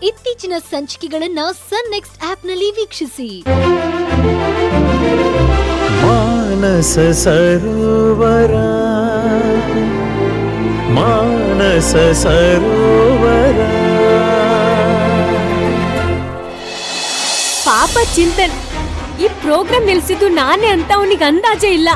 ಇತ್ತೀಚಿನ ಸಂಚಿಕೆಗಳನ್ನ ಸನ್ ನೆಕ್ಸ್ಟ್ ಆಪ್ನಲ್ಲಿ ವೀಕ್ಷಿಸಿ. ಮಾನಸ ಸರೋವರ ಮಾನಸ ಸರೋವರ. ಪಾಪ ಚಿಂತನ್, ಈ ಪ್ರೋಗ್ರಾಮ್ ನಿಲ್ಸಿದ್ದು ನಾನೇ ಅಂತ ಅವನಿಗೆ ಅಂದಾಜೆ ಇಲ್ಲ.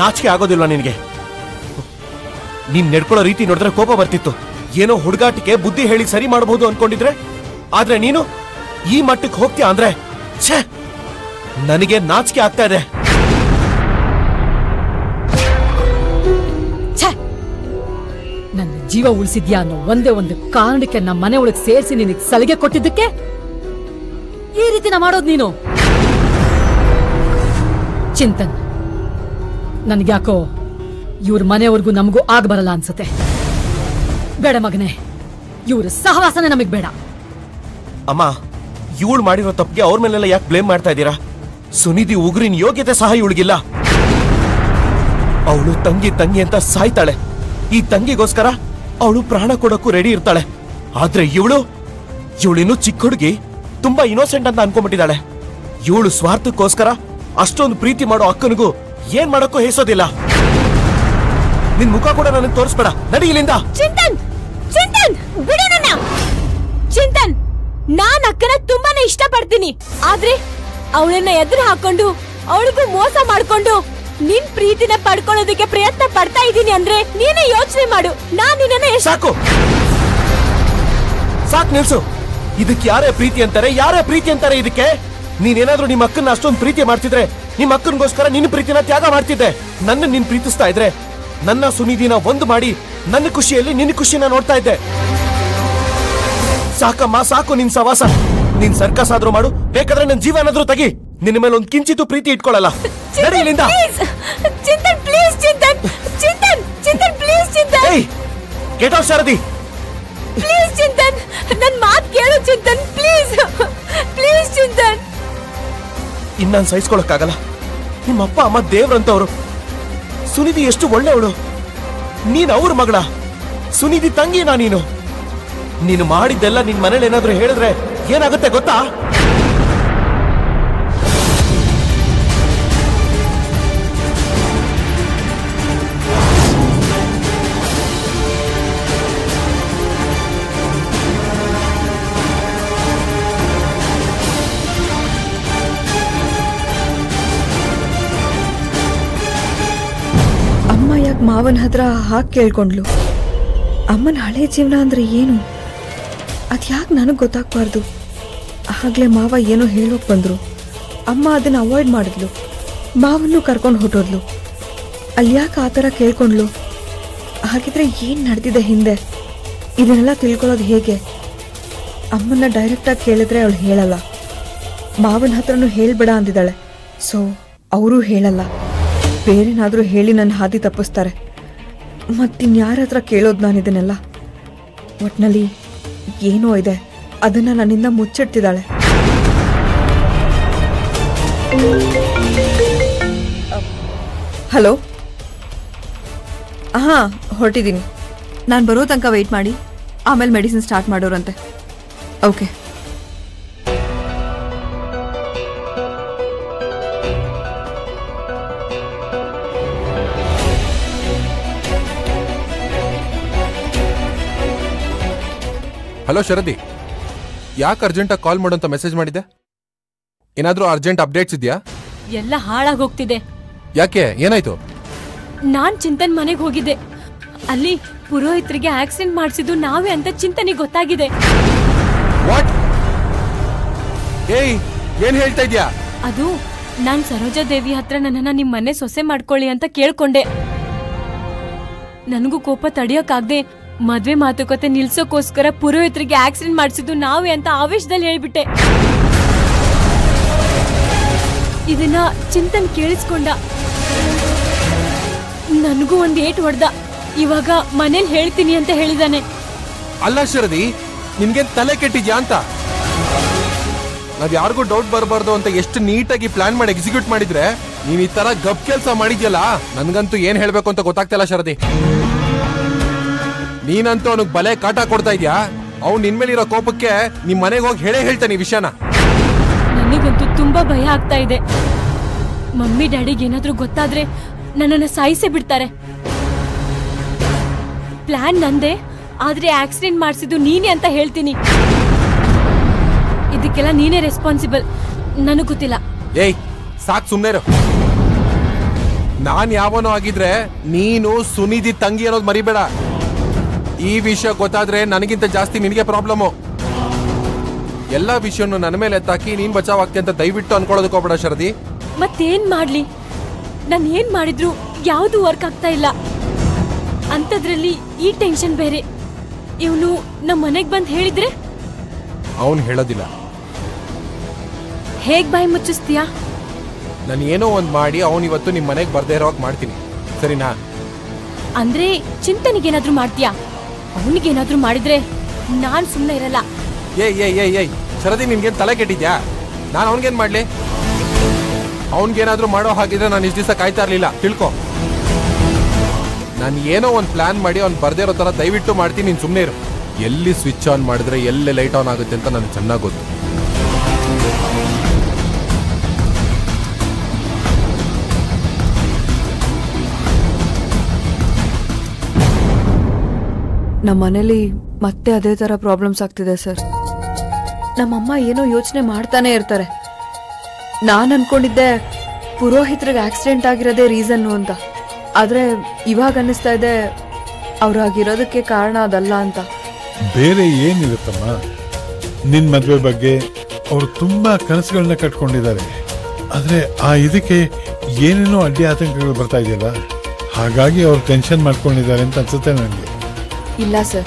ನಾಚಿಕೆ ಆಗೋದಿಲ್ಲ ನಿನಗೆ? ನೀನ್ ನಡ್ಕೊಳ್ಳೋ ರೀತಿ ನೋಡಿದ್ರೆ ಕೋಪ ಬರ್ತಿತ್ತು. ಏನೋ ಹುಡುಗಾಟಿಕೆ ಬುದ್ಧಿ ಹೇಳಿ ಸರಿ ಮಾಡಬಹುದು ಅನ್ಕೊಂಡಿದ್ರೆ, ಆದ್ರೆ ನೀನು ಈ ಮಟ್ಟಕ್ಕೆ ಹೋಗ್ತೀಯ ಅಂದ್ರೆ ಛೇ, ನನಗೆ ನಾಚಿಕೆ ಆಗ್ತಾ ಇದೆ. ನನ್ನ ಜೀವ ಉಳಿಸಿದ್ಯಾ ಅನ್ನೋ ಒಂದೇ ಒಂದು ಕಾರಣಕ್ಕೆ ನಮ್ಮ ಮನೆ ಒಳಗೆ ಸೇರಿಸಿ ನಿನಗೆ ಸಲಿಗೆ ಕೊಟ್ಟಿದ್ದಕ್ಕೆ ಈ ರೀತಿನ ಮಾಡೋದು ನೀನು? ಚಿಂತನ್, ನನ್ಗ್ಯಾಕೋ ಇವ್ರ ಮನೆಯವ್ರಿಗೂ ನಮಗೂ ಆಗ ಬರಲ್ಲ ಅನ್ಸುತ್ತೆ. ಬೇಡ ಮಗನೇ, ಇವ್ರ ಸಹವಾಸನೆ ನಮಗ್ ಬೇಡ. ಅಮ್ಮ, ಇವಳು ಮಾಡಿರೋ ತಪ್ಪಿಗೆ ಅವ್ರ ಮೇಲೆಲ್ಲ ಯಾಕೆ ಬ್ಲೇಮ್ ಮಾಡ್ತಾ ಇದ್ದೀರಾ? ಸುನಿಧಿ ಉಗ್ರಿನ ಯೋಗ್ಯತೆ ಸಹ ಇವಳಿಗಿಲ್ಲ. ಅವಳು ತಂಗಿ ಅಂತ ಸಾಯ್ತಾಳೆ. ಈ ತಂಗಿಗೋಸ್ಕರ ಅವಳು ಪ್ರಾಣ ಕೊಡೋಕ್ಕೂ ರೆಡಿ ಇರ್ತಾಳೆ. ಆದ್ರೆ ಇವಳಿನ್ನೂ ಚಿಕ್ಕ ಹುಡುಗಿ, ತುಂಬಾ ಇನ್ನೋಸೆಂಟ್ ಅಂತ ಅನ್ಕೊಂಡ್ಬಿಟ್ಟಿದ್ದಾಳೆ. ಇವಳು ಸ್ವಾರ್ಥಕ್ಕೋಸ್ಕರ ಅಷ್ಟೊಂದು ಪ್ರೀತಿ ಮಾಡೋ ಅಕ್ಕನಿಗೂ ಏನ್ ಮಾಡಕ್ಕೂ ಹೇಸೋದಿಲ್ಲ. ನಿನ್ ಮುಖ ಕೂಡ ನನಗೆ ತೋರಿಸ್ಬೇಡ, ನಡಿ ಇಲ್ಲಿಂದ. ಚಿಂತನ್, ಚಿಂತನ್, ಬಿಡು ನನ್ನ. ಚಿಂತನ್, ನಾನ್ ಅಕ್ಕನ ತುಂಬಾನೇ ಇಷ್ಟ ಪಡ್ತೀನಿ. ಆದ್ರೆ ಅವಳನ್ನ ಎದುರು ಹಾಕೊಂಡು ಅವಳಿಗೂ ಮೋಸ ಮಾಡ್ಕೊಂಡು ನಿನ್ ಪ್ರೀತಿನ ಪಡ್ಕೊಳ್ಳೋದಕ್ಕೆ ಪ್ರಯತ್ನ ಪಡ್ತಾ ಇದ್ದೀನಿ ಅಂದ್ರೆ ನೀನೇ ಯೋಚನೆ ಮಾಡು. ನಾನ್ ನಿನ್ನ ಸಾಕು ನಿಲ್ಸು. ಇದಕ್ಕೆ ಯಾರೇ ಪ್ರೀತಿ ಅಂತಾರೆ ಇದಕ್ಕೆ? ನೀನೇನಾದ್ರೂ ನಿಮ್ಮ ಅಕ್ಕನ ಅಷ್ಟೊಂದು ಪ್ರೀತಿ ಮಾಡ್ತಿದ್ರೆ ನಿಮ್ಮ ಅಕ್ಕನಿಗೋಸ್ಕರ ನಿನ್ನ ಪ್ರೀತಿನ ತ್ಯಾಗ ಮಾಡ್ತಿದ್ದೆ. ನನ್ನ ನೀನ್ ಪ್ರೀತಿಸ್ತಾ ಇದ್ರೆ ನನ್ನ ಸುನಿಧಿನ ಒಂದು ಮಾಡಿ ನನ್ನ ಖುಷಿಯಲ್ಲಿ ನಿನ್ನ ಖುಷಿನ ನೋಡ್ತಾ ಇದ್ದೆ. ಸಾಕಮ್ಮ, ಸಾಕು ನಿನ್ ಸವಾಸ. ನೀನ್ ಸರ್ಕಸ್ ಆದ್ರೂ ಮಾಡು, ಬೇಕಾದ್ರೆ ನನ್ನ ಜೀವನಾದ್ರೂ ತೆಗಿ. ನಿನ್ನ ಮೇಲೆ ಒಂದು ಕಿಂಚಿತು ಪ್ರೀತಿ ಇಟ್ಕೊಳ್ಳಲ್ಲ. ನಡಿ ಇಲ್ಲಿಂದ. Chintan please, Chintan, Chintan, Chintan please, Chintan. ಏಯ್, get out Sharadi. Please Chintan, ನನ್ ಮಾತು ಕೇಳು ಚಿಂತನ್, ಪ್ಲೀಸ್ ಪ್ಲೀಸ್ ಚಿಂತನ್. ಇನ್ನಾನ್ ಸಹಿಸ್ಕೊಳಕ್ಕಾಗಲ್ಲ. ನಿಮ್ಮ ಅಪ್ಪ ಅಮ್ಮ ದೇವ್ರಂತವ್ರು. ಸುನಿಧಿ ಎಷ್ಟು ಒಳ್ಳೆಯವಳು. ನೀನ್ ಅವ್ರ ಮಗಳ, ಸುನಿಧಿ ತಂಗಿನಾ ನೀನು. ನೀನು ಮಾಡಿದ್ದೆಲ್ಲ ನಿನ್ ಮನೇಲಿ ಏನಾದ್ರೂ ಹೇಳಿದ್ರೆ ಏನಾಗುತ್ತೆ ಗೊತ್ತಾ? ಮಾವನ ಹತ್ರ ಹಾಗೆ ಕೇಳ್ಕೊಂಡ್ಲು. ಅಮ್ಮನ ಹಳೆ ಜೀವನ ಅಂದ್ರೆ ಏನು ಅದ್ಯಾಕೆ ನನಗೆ ಗೊತ್ತಾಗ್ಬಾರ್ದು? ಆಗ್ಲೇ ಮಾವ ಏನೋ ಹೇಳೋಕ್ ಬಂದ್ರು. ಅಮ್ಮ ಅದನ್ನ ಅವಾಯ್ಡ್ ಮಾಡಿದ್ಲು, ಮಾವನ್ನು ಕರ್ಕೊಂಡು ಹೊಟ್ಟೋದ್ಲು. ಅಲ್ಲಿ ಯಾಕೆ ಆ ಥರ ಕೇಳ್ಕೊಂಡ್ಲು? ಹಾಗಿದ್ರೆ ಏನು ನಡೆದಿದೆ ಹಿಂದೆ? ಇದನ್ನೆಲ್ಲ ತಿಳ್ಕೊಳ್ಳೋದು ಹೇಗೆ? ಅಮ್ಮನ್ನ ಡೈರೆಕ್ಟಾಗಿ ಕೇಳಿದ್ರೆ ಅವಳು ಹೇಳಲ್ಲ, ಮಾವನ ಹತ್ರನೂ ಹೇಳ್ಬೇಡ ಅಂದಿದ್ದಾಳೆ. ಸೊ ಅವರೂ ಹೇಳಲ್ಲ, ಬೇರೆನಾದರೂ ಹೇಳಿ ನನ್ನ ಹಾದಿ ತಪ್ಪಿಸ್ತಾರೆ. ಮತ್ತಿನ್ಯಾರ ಹತ್ರ ಕೇಳೋದು ನಾನು ಇದನ್ನೆಲ್ಲ? ಒಟ್ನಲ್ಲಿ ಏನೋ ಇದೆ, ಅದನ್ನು ನನ್ನಿಂದ ಮುಚ್ಚಿಡ್ತಿದ್ದಾಳೆ. ಹಲೋ, ಹಾಂ ಹೊರಟಿದ್ದೀನಿ. ನಾನು ಬರೋ ತನಕ ವೆಯ್ಟ್ ಮಾಡಿ, ಆಮೇಲೆ medicine start ಮಾಡೋರಂತೆ. Okay hello Sharadi, ಯಾಕೆ ಅರ್ಜೆಂಟಾಗಿ ಕಾಲ್ ಮಾಡೋಂತ ಮೆಸೇಜ್ ಮಾಡಿದ್ದೆ? ಏನಾದ್ರೂ ಅರ್ಜೆಂಟ್ ಅಪ್ಡೇಟ್ಸ್ ಇದೆಯಾ? ಎಲ್ಲ ಹಾಳಾಗೋಗ್ತಿದೆ. ಯಾಕೆ, ಏನಾಯ್ತು? ನಾನ್ ಚಿಂತನ್ ಮನೆಗೆ ಹೋಗಿದ್ದೆ. ಅಲ್ಲಿ ಪುರೋಹಿತರಿಗೆ ಆಕ್ಸಿಡೆಂಟ್ ಮಾಡಿಸಿದ್ದು ನಾವೇ ಅಂತ ಚಿಂತನಿಗೆ ಗೊತ್ತಾಗಿದೆ. ವಾಟ್? ಏಯ್, ಏನ್ ಹೇಳ್ತಾ ಇದ್ಯಾ? ಅದು ನಾನ್ ಸರೋಜಾ ದೇವಿ ಹತ್ರ ನನ್ನನ್ನ ನಿಮ್ ಮನೆ ಸೊಸೆ ಮಾಡ್ಕೊಳ್ಳಿ ಅಂತ ಕೇಳ್ಕೊಂಡೆ. ನನಗೂ ಕೋಪ ತಡಿಯೋಕಾಗ್ದೆ ಮದ್ವೆ ಮಾತುಕತೆ ನಿಲ್ಸೋಕೋಸ್ಕರ ಪುರೋಹಿತರಿಗೆ ಆಕ್ಸಿಡೆಂಟ್ ಮಾಡಿಸಿದ್ದು ನಾವೇ ಅಂತ ಆವೇಶದಲ್ಲಿ ಹೇಳ್ಬಿಟ್ಟೆ. ಇದನ್ನ ಚಿಂತನ್ ಕೇಳಿಸ್ಕೊಂಡ. ನನಗೂ ಒಂದ್ ಏಟ್ ಹೊಡ್ದ. ಇವಾಗ ಮನೇಲಿ ಹೇಳ್ತೀನಿ ಅಂತ ಹೇಳಿದಾನೆ. ಅಲ್ಲ ಶರದಿ, ನಿನ್ಗೆ ತಲೆ ಕೆಟ್ಟಿದ್ಯಾ ಅಂತ? ನಾವ್ ಯಾರಿಗೂ ಡೌಟ್ ಬರಬಾರ್ದು ಅಂತ ಎಷ್ಟು ನೀಟಾಗಿ ಪ್ಲಾನ್ ಮಾಡಿ ಎಕ್ಸಿಕ್ಯೂಟ್ ಮಾಡಿದ್ರೆ ನೀನ್ ಈ ತರ ಗಪ್ ಕೆಲಸ ಮಾಡಿದ್ಯಲ್ಲ, ನನ್ಗಂತೂ ಏನ್ ಹೇಳ್ಬೇಕು ಅಂತ ಗೊತ್ತಾಗ್ತಿಲ್ಲ ಶರದಿ. ನೀನಂತೂ ಅವನಿಗೆ ಬಲೆ ಕಾಟ ಕೊಡ್ತಾ ಇದ್ಯಾ. ಅವ್ನು ನಿನ್ಮೇಲಿರೋ ಕೋಪಕ್ಕೆ ನಿಮ್ ಮನೆಗೆ ಹೋಗಿ ಹೇಳ್ತಾನೆ ಈ ವಿಷಯನ. ನನಗಂತೂ ತುಂಬಾ ಭಯ ಆಗ್ತಾ ಇದೆ. ಮಮ್ಮಿ ಡ್ಯಾಡಿಗೆ ಏನಾದ್ರೂ ಗೊತ್ತಾದ್ರೆ ನನ್ನನ್ನ ಸಾಯಿಸೇ ಬಿಡ್ತಾರೆ. ಪ್ಲಾನ್ ನಂದೆ, ಆದ್ರೆ ಆಕ್ಸಿಡೆಂಟ್ ಮಾಡಿಸಿದ್ದು ನೀನೇ ಅಂತ ಹೇಳ್ತೀನಿ. ಇದಕ್ಕೆಲ್ಲ ನೀನೇ ರೆಸ್ಪಾನ್ಸಿಬಲ್. ನನಗ್ ಗೊತ್ತಿಲ್ಲ. ಏಯ್, ಸಾಕ್ ಸುಮ್ನೆ ಇರು. ನಾನ್ ಯಾವನೋ ಆಗಿದ್ರೆ ನೀನು ಸುನಿಧಿ ತಂಗಿ ಅನ್ನೋದು ಮರಿಬೇಡ. ಈ ವಿಷಯ ಗೊತ್ತಾದ್ರೆ ನನಗಿಂತ ಜಾಸ್ತಿ ನಿನಗೆ ಪ್ರಾಬ್ಲಮ್. ಎಲ್ಲಾ ವಿಷಯನು ನನ್ನ ಮೇಲೆ ಎತ್ತಾಕಿ ನೀನ್ ಬಚಾವ್ ಆಗ್ತಿ ಅಂತ ದಯವಿಟ್ಟು ಅನ್ಕೊಳ್ಳೋದಕ್ಕೆ ಹೋಗ್ಬೇಡ ಶರದಿ. ಮತ್ತೇನ್ ಮಾಡ್ಲಿ? ನಾನು ಏನ್ ಮಾಡಿದ್ರು ಯಾವ್ದು ವರ್ಕ್ ಆಗ್ತಾ ಇಲ್ಲ. ಅಂತದ್ರಲ್ಲಿ ಈ ಟೆನ್ಷನ್ ಬೇರೆ. ಇವನು ನಮ್ಮ ಮನೆಗ್ ಬಂದ್ ಹೇಳಿದ್ರೆ? ಅವನು ಹೇಳೋದಿಲ್ಲ. ಹೇಗ್ ಬಾಯಿ ಮುಚ್ಚಿಸ್ತೀಯಾ? ನಾನು ಏನೋ ಒಂದ್ ಮಾಡಿ ಅವನ್ ಇವತ್ತು ನಿಮ್ ಮನೆಗ್ ಬರ್ದೇ ಇರೋವಾಗ ಮಾಡ್ತೀನಿ, ಸರಿನಾ? ಅಂದ್ರೆ ಚಿಂತನಿಗೇನಾದ್ರೂ ಮಾಡ್ತೀಯಾ? ಅವನಿಗೇನಾದ್ರೂ ಮಾಡಿದ್ರೆ ನಾನ್ ಸುಮ್ನೆ ಇರಲ್ಲ. ಏಯ್ ಶರದಿ, ನಿನ್ಗೇನ್ ತಲೆ ಕೆಟ್ಟಿದ್ಯಾ? ನಾನು ಅವನ್ಗೇನ್ ಮಾಡ್ಲಿ? ಅವನ್ಗೇನಾದ್ರೂ ಮಾಡೋ ಹಾಗಿದ್ರೆ ನಾನು ಇಷ್ಟ ದಿವಸ ಕಾಯ್ತಾ ಇರ್ಲಿಲ್ಲ, ತಿಳ್ಕೊ. ನಾನು ಏನೋ ಒಂದ್ ಪ್ಲಾನ್ ಮಾಡಿ ಅವ್ನ್ ಬರ್ದೇ ಇರೋ ತರ ದಯವಿಟ್ಟು ಮಾಡ್ತೀನಿ, ನೀನ್ ಸುಮ್ನೆ ಇರು. ಎಲ್ಲಿ ಸ್ವಿಚ್ ಆನ್ ಮಾಡಿದ್ರೆ ಎಲ್ಲಿ ಲೈಟ್ ಆನ್ ಆಗುತ್ತೆ ಅಂತ ನನಗೆ ಚೆನ್ನಾಗಿ ಗೊತ್ತು. ನಮ್ಮ ಮನೇಲಿ ಮತ್ತೆ ಅದೇ ಥರ ಪ್ರಾಬ್ಲಮ್ಸ್ ಆಗ್ತಿದೆ ಸರ್. ನಮ್ಮಮ್ಮ ಏನೋ ಯೋಚನೆ ಮಾಡ್ತಾನೆ ಇರ್ತಾರೆ. ನಾನು ಅನ್ಕೊಂಡಿದ್ದೆ ಪುರೋಹಿತರಿಗೆ ಆಕ್ಸಿಡೆಂಟ್ ಆಗಿರೋದೇ ರೀಸನ್ನು ಅಂತ. ಆದರೆ ಇವಾಗ ಅನ್ನಿಸ್ತಾ ಇದೆ ಅವ್ರಾಗಿರೋದಕ್ಕೆ ಕಾರಣ ಅದಲ್ಲ ಅಂತ. ಬೇರೆ ಏನಿರುತ್ತಮ್ಮ, ನಿನ್ನ ಮದುವೆ ಬಗ್ಗೆ ಅವರು ತುಂಬ ಕನಸುಗಳನ್ನ ಕಟ್ಕೊಂಡಿದ್ದಾರೆ. ಆದರೆ ಆ ಇದಕ್ಕೆ ಏನೇನೋ ಅಡ್ಡಿ ಆತಂಕಗಳು ಬರ್ತಾ ಇದೆಯಲ್ಲ, ಹಾಗಾಗಿ ಅವ್ರು ಟೆನ್ಷನ್ ಮಾಡ್ಕೊಂಡಿದ್ದಾರೆ ಅಂತ ಅನ್ಸುತ್ತೆ ನನಗೆ. ಇಲ್ಲ ಸರ್,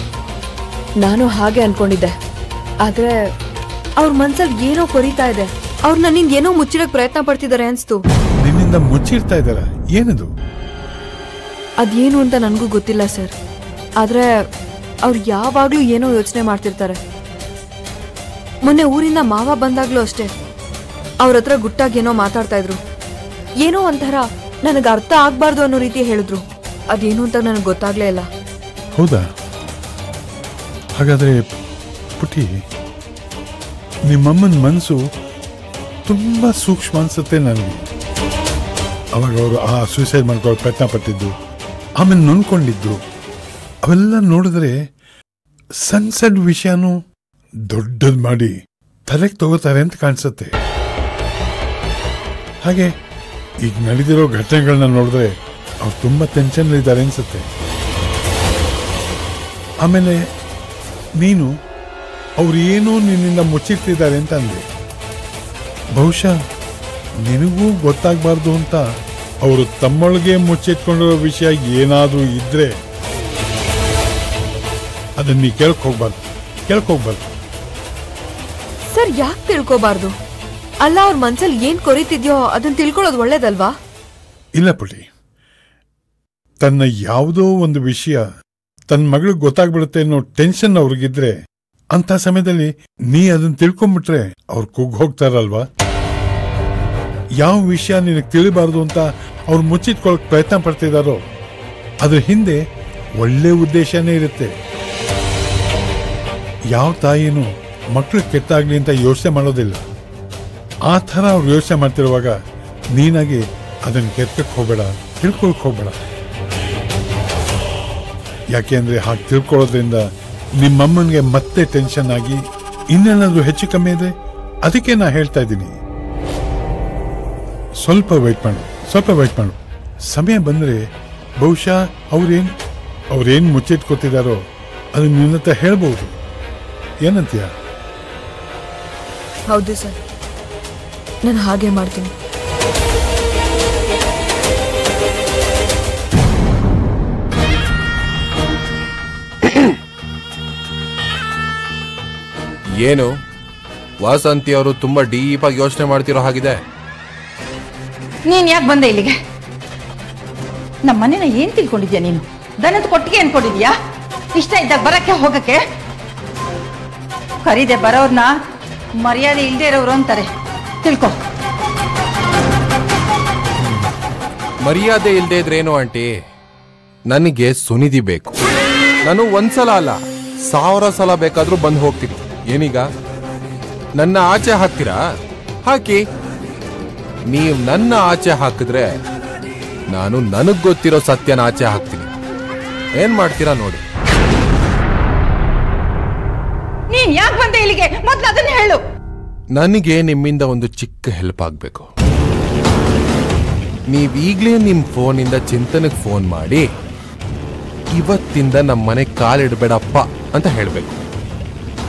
ನಾನು ಹಾಗೆ ಅನ್ಕೊಂಡಿದ್ದೆ. ಆದರೆ ಅವ್ರ ಮನ್ಸಲ್ಲಿ ಏನೋ ಕೊರಿತಾ ಇದೆ. ಅವ್ರು ನನ್ನಿಂದ ಏನೋ ಮುಚ್ಚಿಡಕ್ ಪ್ರಯತ್ನ ಪಡ್ತಿದ್ದಾರೆ ಅನ್ಸ್ತು. ನಿನ್ನಿಂದ ಮುಚ್ಚಿಡ್ತಾ ಇದ್ದಾರ? ಏನದು? ಅದೇನು ಅಂತ ನನಗೂ ಗೊತ್ತಿಲ್ಲ ಸರ್. ಆದರೆ ಅವ್ರು ಯಾವಾಗಲೂ ಏನೋ ಯೋಚನೆ ಮಾಡ್ತಿರ್ತಾರೆ. ಮೊನ್ನೆ ಊರಿಂದ ಮಾವ ಬಂದಾಗ್ಲೂ ಅಷ್ಟೇ ಅವ್ರ ಹತ್ರ ಗುಟ್ಟಾಗಿ ಏನೋ ಮಾತಾಡ್ತಾ ಇದ್ರು. ಏನೋ ಒಂಥರ ನನಗೆ ಅರ್ಥ ಆಗ್ಬಾರ್ದು ಅನ್ನೋ ರೀತಿ ಹೇಳಿದ್ರು. ಅದೇನು ಅಂತ ನನಗೆ ಗೊತ್ತಾಗ್ಲೇ ಇಲ್ಲ. ಹೌದಾ? ಹಾಗಾದ್ರೆ ಪುಟಿ, ನಿಮ್ಮಮ್ಮನ ಮನಸ್ಸು ತುಂಬ ಸೂಕ್ಷ್ಮ ಅನ್ಸುತ್ತೆ ನನಗೆ. ಅವಾಗ ಅವರು ಆ ಸೂಸೈಡ್ ಮಾಡ್ಕೊಳ್ಳೋ ಪ್ರಯತ್ನ ಪಟ್ಟಿದ್ದು, ಆಮೇಲೆ ನೊಂದ್ಕೊಂಡಿದ್ದು, ಅವೆಲ್ಲ ನೋಡಿದ್ರೆ ಸಣ್ಣ ಸಣ್ಣ ವಿಷಯನೂ ದೊಡ್ಡದು ಮಾಡಿ ತಲೆಗೆ ತಗೋತಾರೆ ಅಂತ ಕಾಣಿಸುತ್ತೆ. ಹಾಗೆ ಈಗ ನಡೆದಿರೋ ಘಟನೆಗಳನ್ನ ನೋಡಿದ್ರೆ ಅವ್ರು ತುಂಬ ಟೆನ್ಷನ್ ಇದ್ದಾರೆ ಅನ್ಸುತ್ತೆ. ಆಮೇಲೆ ನೀನು ಅವ್ರು ಏನೋ ನಿನ್ನಿಂದ ಮುಚ್ಚಿರ್ತಿದ್ದಾರೆ ಅಂತ ಅಂದೆ. ಬಹುಶಃ ನಿನಗೂ ಗೊತ್ತಾಗಬಾರ್ದು ಅಂತ ಅವರು ತಮ್ಮೊಳಗೆ ಮುಚ್ಚಿಟ್ಕೊಂಡಿರೋ ವಿಷಯ ಏನಾದರೂ ಇದ್ರೆ ಅದನ್ನ ನೀ ಕೇಳ್ಕೋಗ್ಬಾರ್ದು. ಸರ್, ಯಾಕೆ ತಿಳ್ಕೋಬಾರ್ದು? ಅಲ್ಲ, ಅವ್ರ ಮನ್ಸಲ್ಲಿ ಏನ್ ಕೊರಿತಿದ್ಯೋ ಅದನ್ನ ತಿಳ್ಕೊಳ್ಳೋದು ಒಳ್ಳೇದಲ್ವಾ? ಇಲ್ಲ ಪುಟಿ, ತನ್ನ ಯಾವುದೋ ಒಂದು ವಿಷಯ ತನ್ನ ಮಗಳಿಗೆ ಗೊತ್ತಾಗ್ಬಿಡುತ್ತೆ ಅನ್ನೋ ಟೆನ್ಷನ್ ಅವ್ರಿಗಿದ್ರೆ ಅಂತ ಸಮಯದಲ್ಲಿ ನೀ ಅದನ್ನ ತಿಳ್ಕೊಂಬಿಟ್ರೆ ಅವ್ರು ಕುಗ್ಗ್ ಹೋಗ್ತಾರಲ್ವಾ? ಯಾವ ವಿಷಯ ನಿನಗೆ ತಿಳಿಬಾರ್ದು ಅಂತ ಅವ್ರು ಮುಚ್ಚಿಟ್ಕೊಳಕ್ ಪ್ರಯತ್ನ ಪಡ್ತಿದಾರೋ ಅದ್ರ ಹಿಂದೆ ಒಳ್ಳೆ ಉದ್ದೇಶನೇ ಇರುತ್ತೆ. ಯಾವ ತಾಯಿನೂ ಮಕ್ಕಳು ಕೆಟ್ಟಾಗ್ಲಿ ಅಂತ ಯೋಚನೆ ಮಾಡೋದಿಲ್ಲ. ಆ ಥರ ಅವ್ರು ಯೋಚನೆ ಮಾಡ್ತಿರುವಾಗ ನೀನಾಗಿ ಅದನ್ನ ಕೆತ್ತಕ್ಕೆ ಹೋಗ್ಬೇಡ, ತಿಳ್ಕೊಳಕ್ ಹೋಗ್ಬೇಡ. ಯಾಕೆ ಅಂದ್ರೆ ಹಾಗೆ ತಿಳ್ಕೊಳ್ಳೋದ್ರಿಂದ ನಿಮ್ಮಮ್ಮನಿಗೆ ಮತ್ತೆ ಟೆನ್ಷನ್ ಆಗಿ ಇನ್ನೇನಾದ್ರೂ ಹೆಚ್ಚು ಕಮ್ಮಿ ಇದೆ, ಅದಕ್ಕೆ ನಾ ಹೇಳ್ತಾ ಇದ್ದೀನಿ. ಸ್ವಲ್ಪ ವೆಯ್ಟ್ ಮಾಡು. ಸಮಯ ಬಂದ್ರೆ ಬಹುಶಃ ಅವ್ರೇನ್ ಮುಚ್ಚಿಟ್ಕೋತಿದಾರೋ ಅದು ನಿನ್ನ ಹತ್ರ ಹೇಳ್ಬಹುದು. ಏನಂತೀಯ? ಹೌದು ಸರ್, ನಾನು ಹಾಗೆ ಮಾಡ್ತೀನಿ. ಏನು ವಾಸಂತಿ ಅವರು ತುಂಬಾ ಡೀಪ್ ಆಗಿ ಯೋಚನೆ ಮಾಡ್ತಿರೋ ಹಾಗಿದೆ. ನೀನ್ ಯಾಕೆ ಬಂದೆ ಇಲ್ಲಿಗೆ? ನಮ್ಮ ಮನೇನ ಏನ್ ತಿಳ್ಕೊಂಡಿದ್ಯಾ ನೀನು? ದನದ ಕೊಟ್ಟಿಗೆ ಅನ್ಕೊಂಡಿದ್ಯಾ? ಇಷ್ಟ ಇದ್ದಾಗ ಬರಕ್ಕೆ ಹೋಗಕ್ಕೆ? ಕರೀದೆ ಬರೋರ್ನ ಮರ್ಯಾದೆ ಇಲ್ದೇ ಇರೋರು ಅಂತಾರೆ, ತಿಳ್ಕೊ. ಮರ್ಯಾದೆ ಇಲ್ದೇ ಇದ್ರೇನು ಆಂಟಿ? ನನಗೆ ಸುನಿಧಿ ಬೇಕು. ನಾನು ಒಂದ್ಸಲ ಅಲ್ಲ 1000 ಸಲ ಬೇಕಾದ್ರೂ ಬಂದು ಹೋಗ್ತೀನಿ. ಏನೀಗ ನನ್ನ ಆಚೆ ಹಾಕ್ತೀರಾ? ಹಾಕಿ. ನೀವು ನನ್ನ ಆಚೆ ಹಾಕಿದ್ರೆ ನಾನು ನನಗ್ ಗೊತ್ತಿರೋ ಸತ್ಯನ ಆಚೆ ಹಾಕ್ತೀನಿ. ಏನ್ ಮಾಡ್ತೀರಾ ನೋಡಿ. ನೀನ್ ಯಾಕೆ ಬಂದೆ ಇಲ್ಲಿಗೆ? ಮೊದ್ಲು ಅದನ್ನ ಹೇಳು. ನನಗೆ ನಿಮ್ಮಿಂದ ಒಂದು ಚಿಕ್ಕ ಹೆಲ್ಪ್ ಆಗ್ಬೇಕು. ನೀವೀಗ್ಲೇ ನಿಮ್ ಫೋನಿಂದ ಚಿಂತನೆಗೆ ಫೋನ್ ಮಾಡಿ ಇವತ್ತಿಂದ ನಮ್ಮ ಮನೆ ಕಾಲಿಡಬೇಡಪ್ಪ ಅಂತ ಹೇಳ್ಬೇಕು.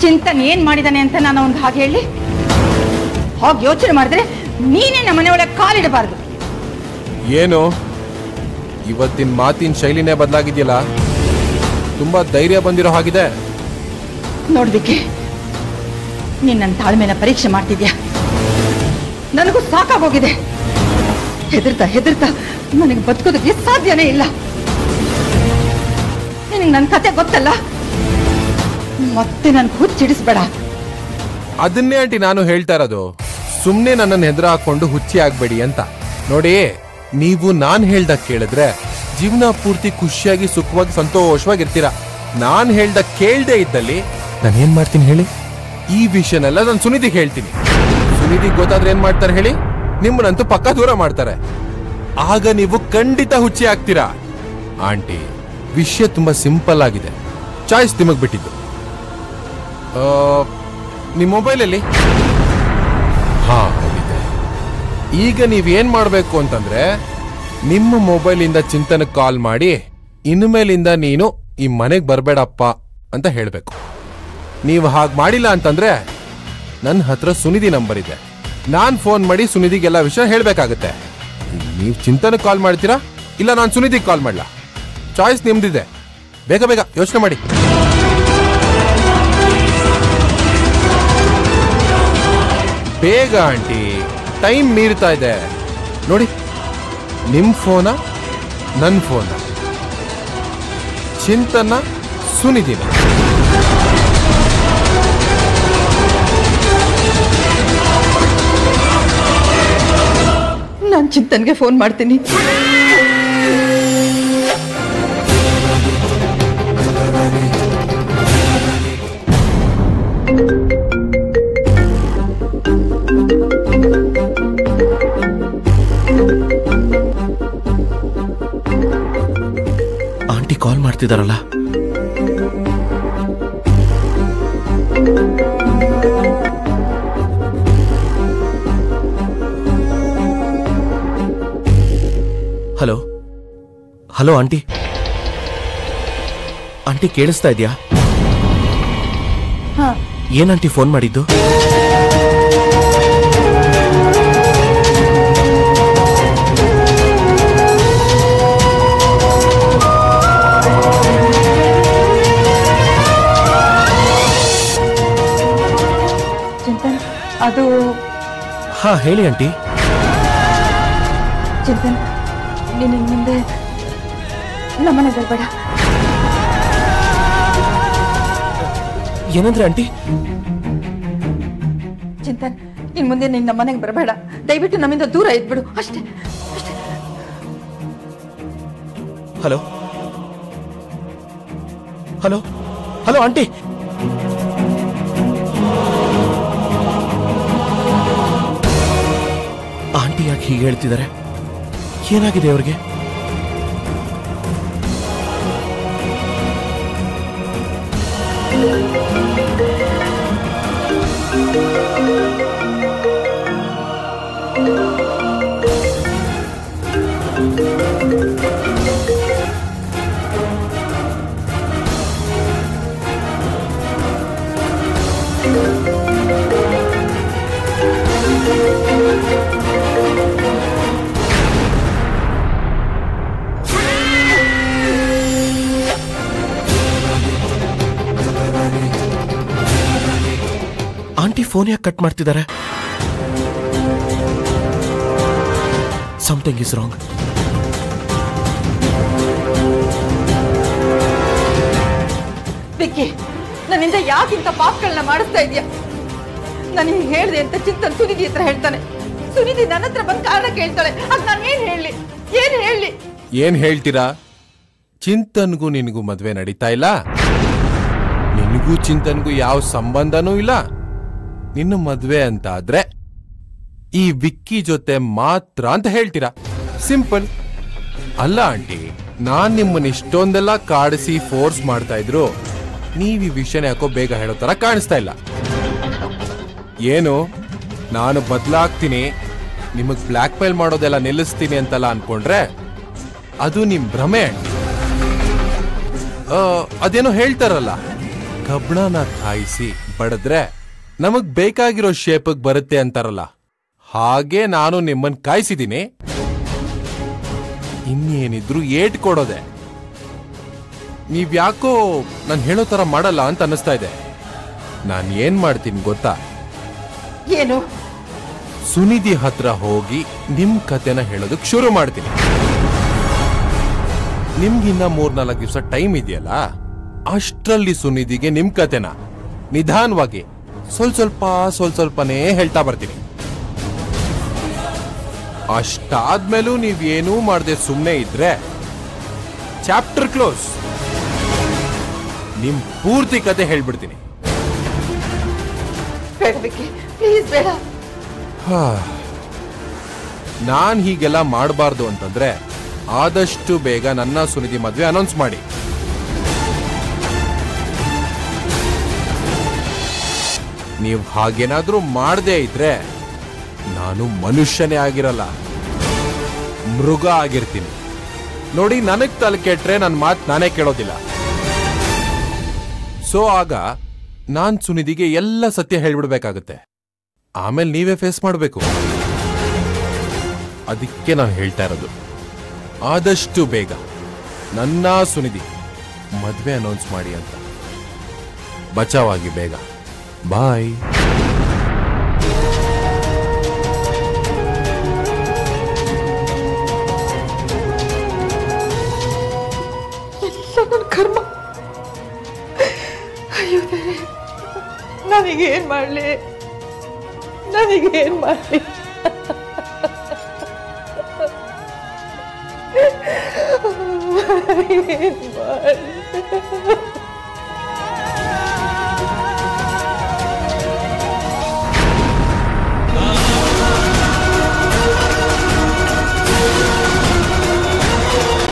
ಚಿಂತನ್ ಏನ್ ಮಾಡಿದಾನೆ ಅಂತ ನಾನು ಅವ್ನಿಗೆ ಹಾಗೆ ಹೇಳಿ? ಹಾಗೆ ಯೋಚನೆ ಮಾಡಿದ್ರೆ ನೀನೇ ನಮ್ಮ ಮನೆ ಒಳಗೆ ಕಾಲಿಡಬಾರ್ದು. ಏನು ಇವತ್ತಿನ ಮಾತಿನ ಶೈಲಿನೇ ಬದಲಾಗಿದೆಯಲ್ಲ, ತುಂಬಾ ಧೈರ್ಯ ಬಂದಿರೋ ಹಾಗಿದೆ. ನೋಡ್ದಿಕ್ಕೆ ನೀನ್ ನನ್ನ ತಾಳ್ಮೆನ ಪರೀಕ್ಷೆ ಮಾಡ್ತಿದ್ಯಾ? ನನಗೂ ಸಾಕಾಗೋಗಿದೆ. ಹೆದರ್ತಾ ನನಗೆ ಬದುಕೋದಕ್ಕೆ ಸಾಧ್ಯನೇ ಇಲ್ಲ. ನಿನಗೆ ನನ್ನ ಕತೆ ಗೊತ್ತಲ್ಲ, ಮತ್ತೆ ನನ್ಗೆ ಹುಚ್ಚಿಡಿಸ್ಬೇಡ. ಅದನ್ನೇ ಆಂಟಿ ನಾನು ಹೇಳ್ತಾ ಇರೋದು. ಸುಮ್ನೆ ನನ್ನನ್ನು ಹೆದರ ಹಾಕೊಂಡು ಹುಚ್ಚಿ ಆಗ್ಬೇಡಿ ಅಂತ. ನೋಡಿ, ನೀವು ನಾನ್ ಹೇಳ್ದಾಗ ಕೇಳಿದ್ರೆ ಜೀವನ ಪೂರ್ತಿ ಖುಷಿಯಾಗಿ ಸುಖವಾಗಿ ಸಂತೋಷವಾಗಿರ್ತೀರಾ. ನಾನ್ ಹೇಳ್ದಾಗ ಕೇಳ್ದೆ ಇದ್ದಲ್ಲಿ ನಾನು ಏನ್ ಮಾಡ್ತೀನಿ ಹೇಳಿ? ಈ ವಿಷಯನೆಲ್ಲ ನಾನು ಸುನಿಧಿಗೆ ಹೇಳ್ತೀನಿ. ಸುನಿಧಿಗೆ ಗೊತ್ತಾದ್ರೆ ಏನ್ ಮಾಡ್ತಾರೆ ಹೇಳಿ? ನಿಮ್ಮನ್ನಂತೂ ಪಕ್ಕ ದೂರ ಮಾಡ್ತಾರೆ. ಆಗ ನೀವು ಖಂಡಿತ ಹುಚ್ಚಿ ಆಗ್ತೀರಾ. ಆಂಟಿ, ವಿಷಯ ತುಂಬಾ ಸಿಂಪಲ್ ಆಗಿದೆ. ಚಾಯ್ಸ್ ನಿಮಗ್ ಬಿಟ್ಟಿದ್ದು. ನಿಮ್ಮ ಮೊಬೈಲಲ್ಲಿ ಹಾ ಇದೆ. ಈಗ ನೀವೇನ್ ಮಾಡ್ಬೇಕು ಅಂತಂದ್ರೆ ನಿಮ್ಮ ಮೊಬೈಲಿಂದ ಚಿಂತನಕ್ಕೆ ಕಾಲ್ ಮಾಡಿ ಇನ್ಮೇಲಿಂದ ನೀನು ಈ ಮನೆಗೆ ಬರ್ಬೇಡಪ್ಪ ಅಂತ ಹೇಳ್ಬೇಕು. ನೀವು ಹಾಗೆ ಮಾಡಿಲ್ಲ ಅಂತಂದ್ರೆ ನನ್ನ ಹತ್ರ ಸುನಿಧಿ ನಂಬರ್ ಇದೆ. ನಾನ್ ಫೋನ್ ಮಾಡಿ ಸುನಿಧಿಗೆಲ್ಲ ವಿಷಯ ಹೇಳ್ಬೇಕಾಗತ್ತೆ. ನೀವು ಚಿಂತನಕ್ಕೆ ಕಾಲ್ ಮಾಡ್ತೀರಾ ಇಲ್ಲ ನಾನು ಸುನಿಧಿಗೆ ಕಾಲ್ ಮಾಡ್ಲಾ? ಚಾಯ್ಸ್ ನಿಮ್ದಿದೆ. ಬೇಗ ಬೇಗ ಯೋಚನೆ ಮಾಡಿ. ಬೇಗ ಆಂಟಿ, ಟೈಮ್ ಮೀರ್ತಾ ಇದೆ ನೋಡಿ. ನಿಮ್ ಫೋನ, ನನ್ನ ಫೋನ, ಚಿಂತನ, ಸುನಿಧಿನ. ನಾನು ಚಿಂತನ್ಗೆ ಫೋನ್ ಮಾಡ್ತೀನಿ. ಆಂಟಿ ಕಾಲ್ ಮಾಡ್ತಿದಾರಲ್ಲ. Hello hello aunty. ಆಂಟಿ ಕೇಳಿಸ್ತಾ ಇದೆಯಾ? ಏನಂಟಿ ಫೋನ್ ಮಾಡಿದ್ದು? ಚಿಂತನ್, ಅದು ಹಾ ಹೇಳಿ ಆಂಟಿ. ಚಿಂತನ್, ನೀನು ಮುಂದೆ ನಮ್ಮನೆ ಬರಬೇಡ. ಏನಂದ್ರೆ ಆಂಟಿ? ಚಿಂತನ್, ಇನ್ ಮುಂದೆ ನೀನ್ ನಮ್ಮನೆಗೆ ಬರಬೇಡ. ದಯವಿಟ್ಟು ನಮ್ಮಿಂದ ದೂರ ಇದ್ಬಿಡು ಅಷ್ಟೇ. Hello hello hello aunty. Aunty ಯಾಕೆ ಹೀಗೆ ಹೇಳ್ತಿದ್ದಾರೆ? ಏನಾಗಿದೆ ಅವ್ರಿಗೆ? ಆಂಟಿ ಫೋನ್ ಯಾಕೆ ಕಟ್ ಮಾಡ್ತಿದ್ದಾರೆ? Something is wrong. ವಿಕ್ಕಿ, ನನ್ನಿಂದ ಯಾಕಿಂತ ಪಾಪಗಳನ್ನ ಮಾಡಿಸ್ತಾ ಇದೀಯ? ನಾನು ಹಿಂಗೆ ಹೇಳ್ದೆ ಅಂತ ಚಿಂತನ್ ಸುನಿಧಿ ಹತ್ರ ಹೇಳ್ತಾನೆ. ಸುನಿಧಿ ನನ್ನ ಹತ್ರ ಬಂದ್ ಕಾರಣ ಕೇಳ್ತಾಳೆ. ಅದ್ ನಾನು ಏನ್ ಹೇಳಿ? ಏನ್ ಹೇಳ್ತೀರಾ? ಚಿಂತನ್ಗೂ ನಿನಗೂ ಮದ್ವೆ ನಡೀತಾ ಇಲ್ಲ, ನಿನಗೂ ಚಿಂತನ್ಗೂ ಯಾವ ಸಂಬಂಧನೂ ಇಲ್ಲ. ನಿನ್ನ ಮದ್ವೆ ಅಂತ ಆದ್ರೆ ಈ ವಿಕ್ಕಿ ಜೊತೆ ಮಾತ್ರ ಅಂತ ಹೇಳ್ತೀರಾ. ಸಿಂಪಲ್. ಅಲ್ಲ ಆಂಟಿ, ನಾನ್ ನಿಮ್ಮನ್ನ ಇಷ್ಟೊಂದೆಲ್ಲ ಕಾಡಿಸಿ ಫೋರ್ಸ್ ಮಾಡ್ತಾ ಇದ್ರು, ನೀವ್ ಈ ವಿಷಯನ ಯಾಕೋ ಬೇಗ ಹೇಳೋ ತರ ಕಾಣಿಸ್ತಾ ಇಲ್ಲ. ಏನು ನಾನು ಬದಲಾಗ್ತೀನಿ, ನಿಮಗ್ ಬ್ಲ್ಯಾಕ್ ಮೇಲ್ ಮಾಡೋದೆಲ್ಲ ನಿಲ್ಲಿಸ್ತೀನಿ ಅಂತೆಲ್ಲ ಅನ್ಕೊಂಡ್ರೆ ಅದು ನಿಮ್ ಭ್ರಮೆ ಆಂಟಿ. ಅದೇನೋ ಹೇಳ್ತಾರಲ್ಲ, ಕಬ್ಬಣನ ಕಾಯಿಸಿ ಬಡದ್ರೆ ನಮಗ್ ಬೇಕಾಗಿರೋ ಶೇಪಗ್ ಬರುತ್ತೆ ಅಂತಾರಲ್ಲ, ಹಾಗೆ ನಾನು ನಿಮ್ಮನ್ ಕಾಯಿಸಿದ್ದೀನಿ. ಇನ್ನೇನಿದ್ರು ಏಟ್ ಕೊಡೋದೆ. ನೀವ್ಯಾಕೋ ನಾನು ಹೇಳೋ ತರ ಮಾಡಲ್ಲ ಅಂತ ಅನ್ನಿಸ್ತಾ ಇದೆ. ನಾನು ಏನ್ ಮಾಡ್ತೀನಿ ಗೊತ್ತಾ? ಏನು? ಸುನಿಧಿ ಹತ್ರ ಹೋಗಿ ನಿಮ್ ಕತೆನ ಹೇಳೋದಕ್ ಶುರು ಮಾಡ್ತೀನಿ. ನಿಮ್ಗಿನ್ನ 3-4 ದಿವಸ ಟೈಮ್ ಇದೆಯಲ್ಲ, ಅಷ್ಟ್ರಲ್ಲಿ ಸುನಿಧಿಗೆ ನಿಮ್ ಕತೆನ ನಿಧಾನವಾಗಿ ಸ್ವಲ್ಪನೇ ಹೇಳ್ತಾ ಬರ್ತೀನಿ. ಅಷ್ಟಾದ್ಮೇಲೂ ನೀವೇನೂ ಮಾಡದೆ ಸುಮ್ಮನೆ ಇದ್ರೆ ಚಾಪ್ಟರ್ ಕ್ಲೋಸ್. ನಿಮ್ ಪೂರ್ತಿ ಕತೆ ಹೇಳ್ಬಿಡ್ತೀನಿ. ನಾನ್ ಹೀಗೆಲ್ಲ ಮಾಡಬಾರ್ದು ಅಂತಂದ್ರೆ ಆದಷ್ಟು ಬೇಗ ನನ್ನ ಸುನಿಧಿ ಮದ್ವೆ ಅನೌನ್ಸ್ ಮಾಡಿ. ನೀವು ಹಾಗೇನಾದ್ರೂ ಮಾಡದೇ ಇದ್ರೆ ನಾನು ಮನುಷ್ಯನೇ ಆಗಿರಲ್ಲ, ಮೃಗ ಆಗಿರ್ತೀನಿ. ನೋಡಿ, ನನಗ್ ತಲೆ ಕೆಟ್ರೆ ನನ್ನ ಮಾತು ನಾನೇ ಕೇಳೋದಿಲ್ಲ. ಸೊ ಆಗ ನಾನ್ ಸುನಿಧಿಗೆ ಎಲ್ಲ ಸತ್ಯ ಹೇಳ್ಬಿಡ್ಬೇಕಾಗತ್ತೆ. ಆಮೇಲೆ ನೀವೇ ಫೇಸ್ ಮಾಡಬೇಕು. ಅದಕ್ಕೆ ನಾನು ಹೇಳ್ತಾ ಇರೋದು, ಆದಷ್ಟು ಬೇಗ ನನ್ನ ಸುನಿಧಿ ಮದ್ವೆ ಅನೌನ್ಸ್ ಮಾಡಿ ಅಂತ. ಬಚಾವಾಗಿ ಬೇಗ. ಬಾಯ್. ನನ್ನ ಕರ್ಮ. ಅಯ್ಯೋ ದೇವ್ರೇ, ನನಗೇನ್ ಮಾಡ್ಲಿ? ಏನ್ ಮಾಡ್ಲಿ?